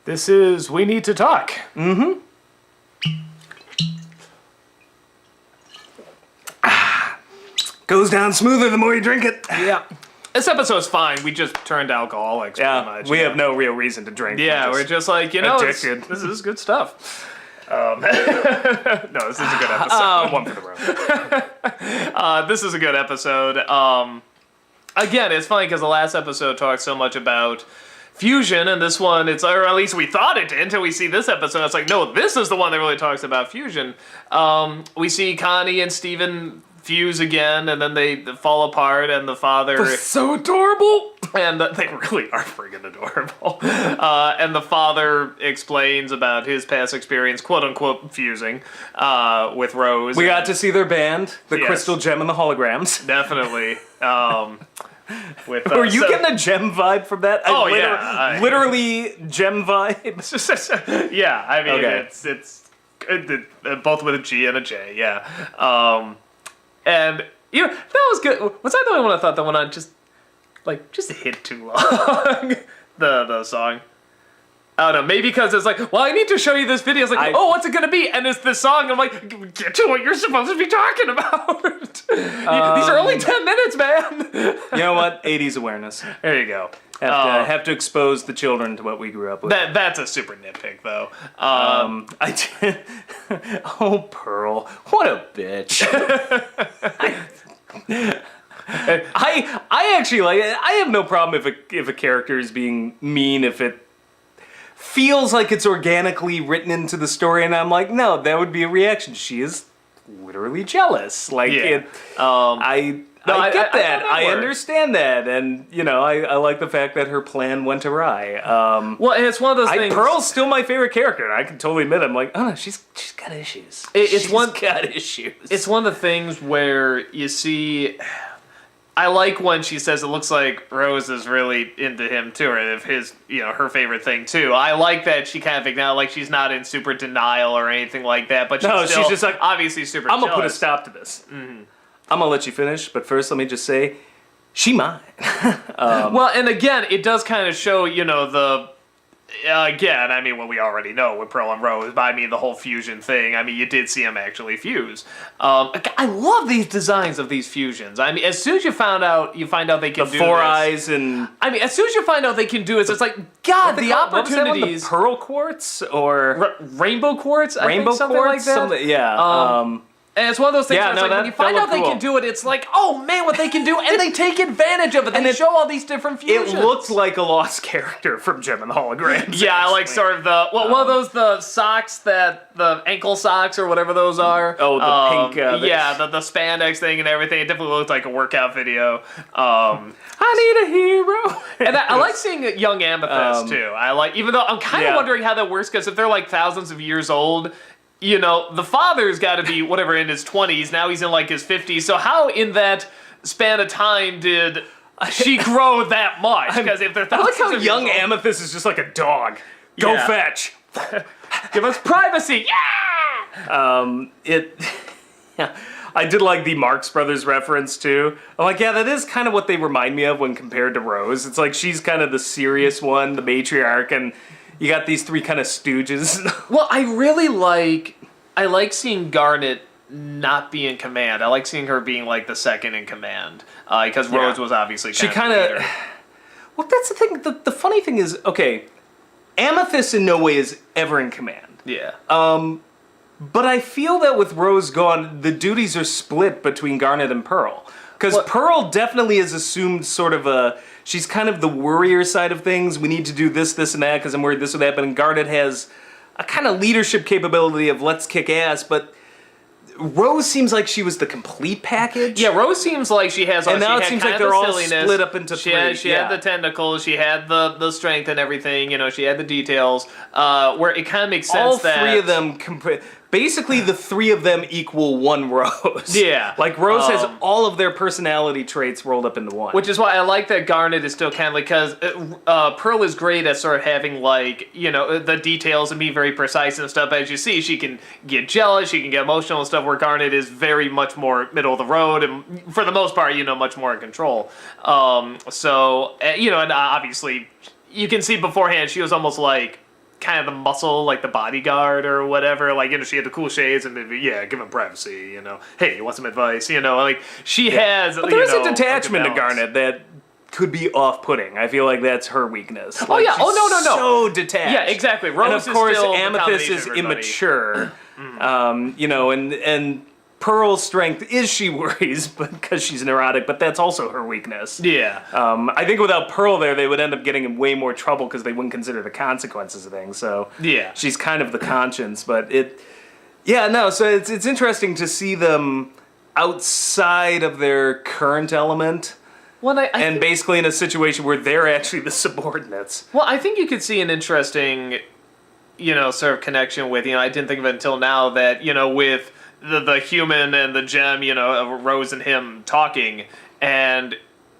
This is We Need to Talk. Mm-hmm. Goes down smoother the more you drink it. Yeah. This episode's fine. We just turned alcoholics pretty much. We have no real reason to drink. Yeah, we're just like, this is good stuff. No, this is a good episode. One for the road. This is a good episode. Again, it's funny because the last episode talked so much about fusion, and this one, or at least we thought it did until we see this episode. It's like, no, this is the one that really talks about fusion. We see Connie and Steven fuse again, and then they fall apart, and the father... They're so adorable! And they really are friggin' adorable. And the father explains about his past experience, quote-unquote, fusing with Rose. We got to see their band, the Yes. Crystal Gem and the Holograms. Definitely. Were you getting a gem vibe from that? Literally gem vibe? Yeah, I mean, Okay. it's both with a G and a J, yeah. And, that was good. Was I the only one that thought that went on just hit too long? the song. I don't know, maybe because it's like, well, I need to show you this video. It's like, what's it gonna be? And it's this song, and I'm like, get to what you're supposed to be talking about. These are only 10 minutes, man. You know what? 80s awareness. There you go. Have to expose the children to what we grew up with. That's a super nitpick, though. Oh, Pearl. What a bitch. I actually like it. I have no problem if a character is being mean, if it feels like it's organically written into the story, and I'm like, no, that would be a reaction. She is literally jealous. Like, I get that. I understand that. And, I like the fact that her plan went awry. Well, and it's one of those things... Pearl's still my favorite character. I can totally admit it. I'm like, oh, no, she's got issues. She's got issues. It's one of the things where you see... I like when she says it looks like Rose is really into him, too, or if his, her favorite thing, too. I like that she kind of acknowledges, like, she's not in super denial or anything like that, but she's just like, obviously super I'm going to put a stop to this. Mm-hmm. I'm going to let you finish, but first let me just say, she mine. Well, and again, it does kind of show, again, I mean, what we already know with Pearl and Rose, but I mean, the whole fusion thing, I mean, you did see them actually fuse. I love these designs of these fusions. I mean, as soon as you find out they can do the four this, eyes and... I mean, as soon as you find out they can do it, it's like, God, the opportunities... The pearl quartz or... Rainbow quartz? Rainbow something quartz? Like that? Yeah. And it's one of those things where it's like, when you find out they can do it, it's like, oh man, what they can do, and they take advantage of it. They show all these different fusions. It looked like a lost character from Gem and the Holograms. Yeah, I like sort of one of those, the socks the ankle socks or whatever those are. Oh, the pink. The spandex thing and everything. It definitely looked like a workout video. I need a hero. And I like seeing young Amethyst too. I like, even though I'm kind of wondering how that works, because if they're like thousands of years old, the father's got to be whatever in his 20s. Now he's in like his 50s. So how in that span of time did she grow that much? Because if they're thousands I like how of young years old, Amethyst is just like a dog. Go fetch. Give us privacy. Yeah. I did like the Marx Brothers reference too. I'm like, yeah, that is kind of what they remind me of when compared to Rose. It's like she's kind of the serious one, the matriarch, and you got these three kind of stooges. Well, I like seeing Garnet not be in command. I like seeing her being like the second in command. Because Rose was obviously kind of... Well, that's the thing. The funny thing is, okay, Amethyst in no way is ever in command. Yeah. But I feel that with Rose gone, the duties are split between Garnet and Pearl. Because Pearl definitely has assumed sort of she's kind of the worrier side of things. We need to do this, this, and that because I'm worried this or that. But Garnet has a kind of leadership capability of let's kick ass. But Rose seems like she was the complete package. Yeah, Rose seems like she has... And now it seems like they're all split up into three. She had the tentacles, she had the strength and everything, she had the details, where it kind of makes sense all that... All three of them... Basically, the three of them equal one Rose. Yeah. Like, Rose has all of their personality traits rolled up into one. Which is why I like that Garnet is still kind of like... Because Pearl is great at sort of having, like, the details and be very precise and stuff. As you see, she can get jealous, she can get emotional and stuff, where Garnet is very much more middle of the road and, for the most part, much more in control. And obviously, you can see beforehand, she was almost like... kind of the muscle, like the bodyguard or whatever. Like, you know, she had the cool shades and maybe, yeah, give him privacy, you know. Hey, you want some advice? You know, like, she has, But there is you know, a detachment to good balance. Garnet that could be off-putting. I feel like that's her weakness. Oh, Like, yeah. Oh, she's no. So detached. Yeah, exactly. Rose And of course, is still the Amethyst combination is of everybody. immature. You know, and Pearl's strength is she worries, but because she's neurotic. But that's also her weakness. Yeah. I think without Pearl there, they would end up getting in way more trouble because they wouldn't consider the consequences of things. So Yeah. she's kind of the conscience. But so it's interesting to see them outside of their current element. Well, And basically in a situation where they're actually the subordinates. Well, I think you could see an interesting, you know, sort of connection with, you know, I didn't think of it until now that, you know, with the human and the gem, you know, of Rose and him talking, and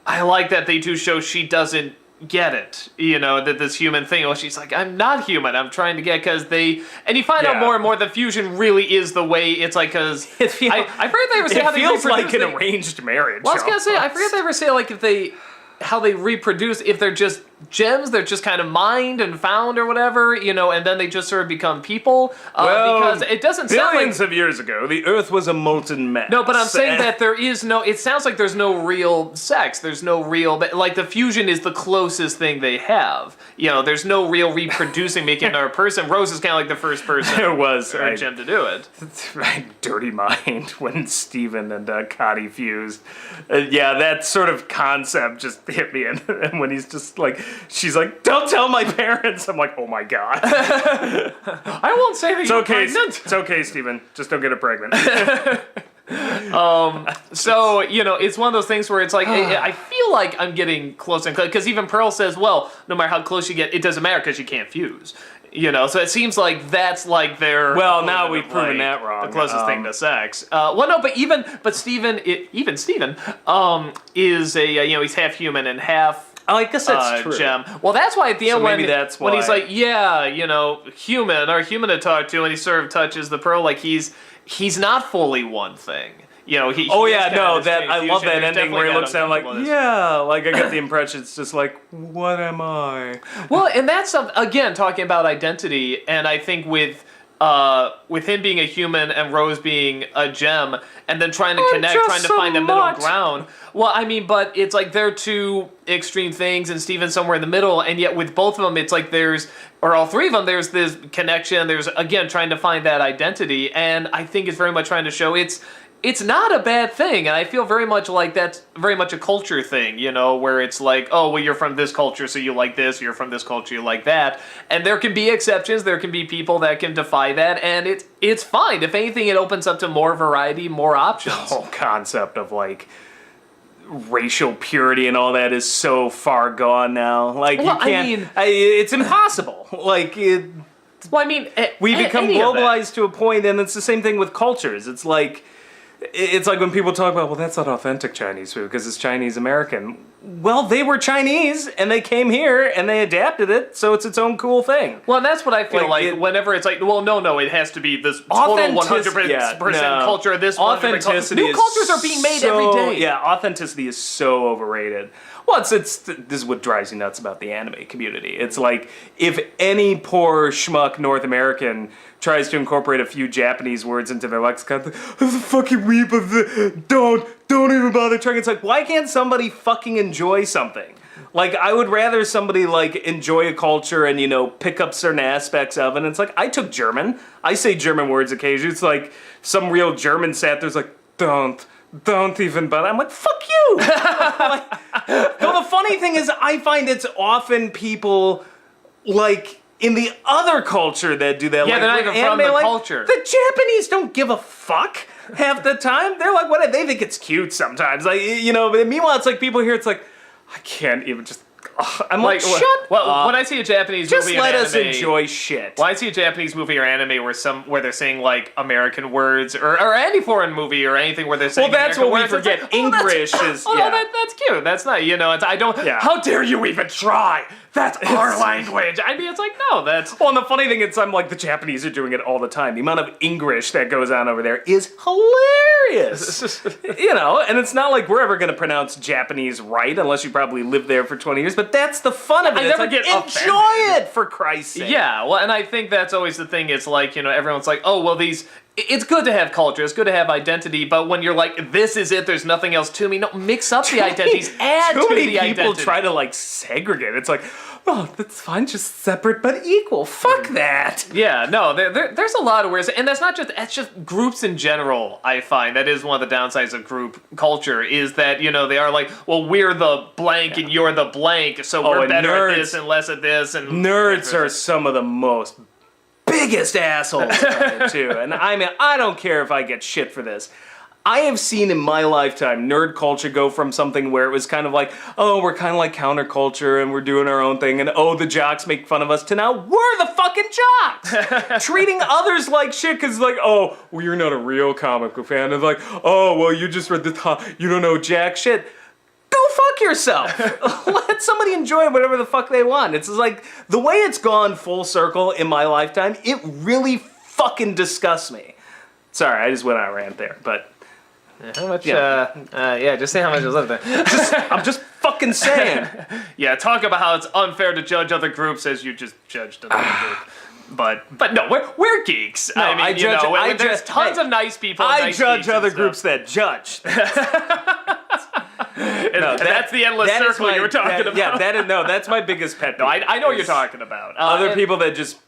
I like that they do show she doesn't get it, you know, that this human thing, well, she's like, I'm not human, I'm trying to get, because and you find out Yeah. more and more the fusion really is the way, it's like, because I forget they ever say how It they feels like reproduce an arranged marriage. Well, I was gonna say, I almost. forget they ever say like how they reproduce, if they're just gems, they're just kind of mined and found or whatever, you know, and then they just sort of become people. Because it doesn't sound like billions of years ago, the Earth was a molten mess. no, but I'm saying that there is no. It sounds like there's no real sex. There's no real like the fusion is the closest thing they have. You know, there's no real reproducing, making another person. Rose is kind of like the first person There was or gem to do it. my dirty mind when Steven and Cotty fused. Yeah, that sort of concept just hit me, and when he's just like, she's like, "Don't tell my parents." I'm like, "Oh my god." I won't say that It's you're okay. pregnant. It's okay, Steven. Just don't get her pregnant. So, you know, it's one of those things where it's like, I feel like I'm getting close and close, because even Pearl says, well, no matter how close you get, it doesn't matter because you can't fuse. You know, so it seems like that's like their... Well, now we've equivalent of, proven that wrong. The closest thing to sex. Well, no, but Steven, even Steven, is a, you know, he's half human and half... Oh, I guess that's true. Gem. Well, that's why at the So end maybe that's when he's why. like, yeah, you know, human to talk to, and he sort of touches the Pearl, like he's not fully one thing. You know, he Oh is yeah, kind no, of this that I fusion. love that There's ending where he definitely looks that down like, uncomfortableness. yeah, like I get the impression it's just like, what am I? Well, and that's again talking about identity, and I think with him being a human and Rose being a gem, and then trying to connect, just trying to so find a middle much. ground. Well, I mean, but it's like they're two extreme things, and Steven's somewhere in the middle, and yet with both of them, it's like or all three of them, there's this connection. There's again trying to find that identity, and I think it's very much trying to show it's not a bad thing, and I feel very much like that's very much a culture thing, you know, where it's like, oh, well, you're from this culture, so you like this, you're from this culture, you like that, and there can be exceptions, there can be people that can defy that, and it's fine. If anything, it opens up to more variety, more options. The whole concept of like racial purity and all that is so far gone now. Like Well, you can't. I mean- It's impossible. Like Well, I mean, we become any of that. globalized to a point, and it's the same thing with cultures. It's like when people talk about, well, that's not authentic Chinese food because it's Chinese American. Well, they were Chinese and they came here and they adapted it, so it's its own cool thing. Well, and that's what I feel Like, like it- whenever it's like, well, no, it has to be this total 100% Yeah, no. culture. This 100% authenticity. New is cultures are being made every so- day. Yeah, authenticity is so overrated. Well, this is what drives you nuts about the anime community. It's like if any poor schmuck North American tries to incorporate a few Japanese words into their lexicon, the fucking weep of the don't even bother trying. It's like, why can't somebody fucking enjoy something? Like, I would rather somebody, like, enjoy a culture and, you know, pick up certain aspects of it. And it's like, I took German. I say German words occasionally. It's like some real German sat there's like, don't even bother. I'm like, fuck you! No, the funny thing is, I find it's often people, like, in the other culture that do that. Yeah, like, they're not with even from anime, the like, culture. The Japanese don't give a fuck half the time. They're like, what? They think it's cute sometimes. Like, you know, but meanwhile, it's like people here, it's like, I can't even just... I'm like, shut up. When I see a Japanese Just movie or let anime, us enjoy shit. When I see a Japanese movie or anime where they're saying like American words, or any foreign movie or anything where they're saying Well, that's American what we words, it's forget. like, English is... Oh, yeah. no, that's cute. That's not, you know, I don't... Yeah. How dare you even try? that's our language. I mean, it's like, no, that's... Well, and the funny thing is, I'm like, the Japanese are doing it all the time. The amount of English that goes on over there is hilarious. You know, and it's not like we're ever going to pronounce Japanese right, unless you probably lived there for 20 years, but that's the fun of it. I It's never like, get enjoy it, for Christ's sake. Yeah, well, and I think that's always the thing. It's like, you know, everyone's like, oh, well, it's good to have culture, it's good to have identity, but when you're like, this is it, there's nothing else to me, no, mix up the identities, add Too to many the people identity. try to like segregate. It's like, oh, that's fine, just separate but equal. Fuck that. Yeah, no, there's a lot of ways, and that's just groups in general, I find. That is one of the downsides of group culture, is that, you know, they are like, well, we're the blank and you're the blank, so we're and better at nerds. this and less at this. And Nerds are some of the most biggest assholes out there, too. And I mean, I don't care if I get shit for this. I have seen in my lifetime nerd culture go from something where it was kind of like, oh, we're kind of like counterculture and we're doing our own thing, and oh, the jocks make fun of us, to now we're the fucking jocks! Treating others like shit because, like, oh, well, you're not a real comic book fan. And like, oh, well, you just read you don't know jack shit. Go fuck yourself. Let somebody enjoy whatever the fuck they want. It's like, the way it's gone full circle in my lifetime, it really fucking disgusts me. Sorry, I just went on a rant there, but... How much, Yeah. Just say how much is left there. I'm just fucking saying. Yeah, talk about how it's unfair to judge other groups as you just judged another group. But no, we're geeks. No, I mean, there's tons hey, of nice people. I nice judge geeks and other stuff. groups that judge. And that's the endless that is circle you were talking about. Yeah, that's my biggest pet peeve. No, I know what you're talking about. Other people that just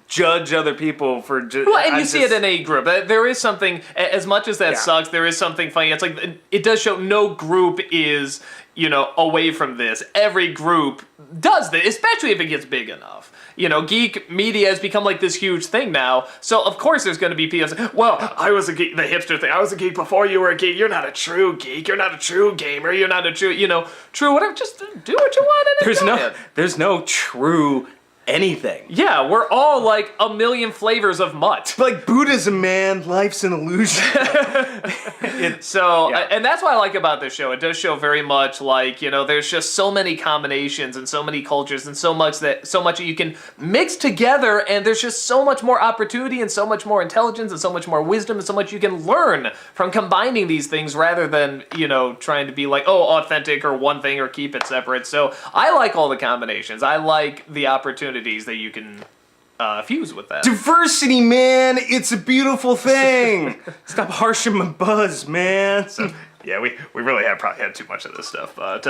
judge other people for just... Well, and you see it in a group. There is something, as much as that Yeah. sucks, there is something funny. It's like, it does show no group is, you know, away from this. Every group does this, especially if it gets big enough. You know, geek media has become like this huge thing now, so of course there's going to be people saying, well, I was a geek, the hipster thing, I was a geek before you were a geek, you're not a true geek, you're not a true gamer, you're not a true, you know, true whatever, just do what you want and enjoy it. There's no true anything. Yeah, we're all like a million flavors of mutt. Like Buddhism, man, life's an illusion. So, Yeah. and that's what I like about this show. It does show very much like, you know, there's just so many combinations and so many cultures and so much that you can mix together, and there's just so much more opportunity and so much more intelligence and so much more wisdom and so much you can learn from combining these things rather than, you know, trying to be like, oh, authentic or one thing or keep it separate. So I like all the combinations. I like the opportunities that you can fuse with that. Diversity, man, it's a beautiful thing. Stop harshing my buzz, man. Yeah, we really have probably had too much of this stuff, but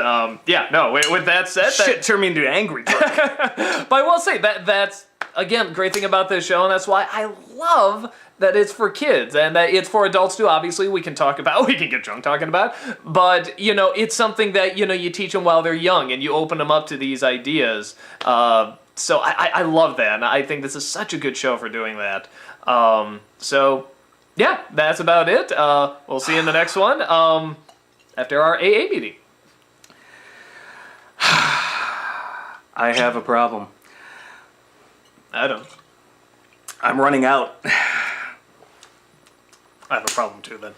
yeah, no. With that said, Shit turned me into angry drunk. but I will say that's again great thing about this show, and that's why I love that it's for kids and that it's for adults too. Obviously, we can get drunk talking about, but you know, it's something that, you know, you teach them while they're young and you open them up to these ideas. So I love that, and I think this is such a good show for doing that. So yeah, that's about it. We'll see you in the next one after our AA meeting. I have a problem. I don't. I'm running out. I have a problem too then.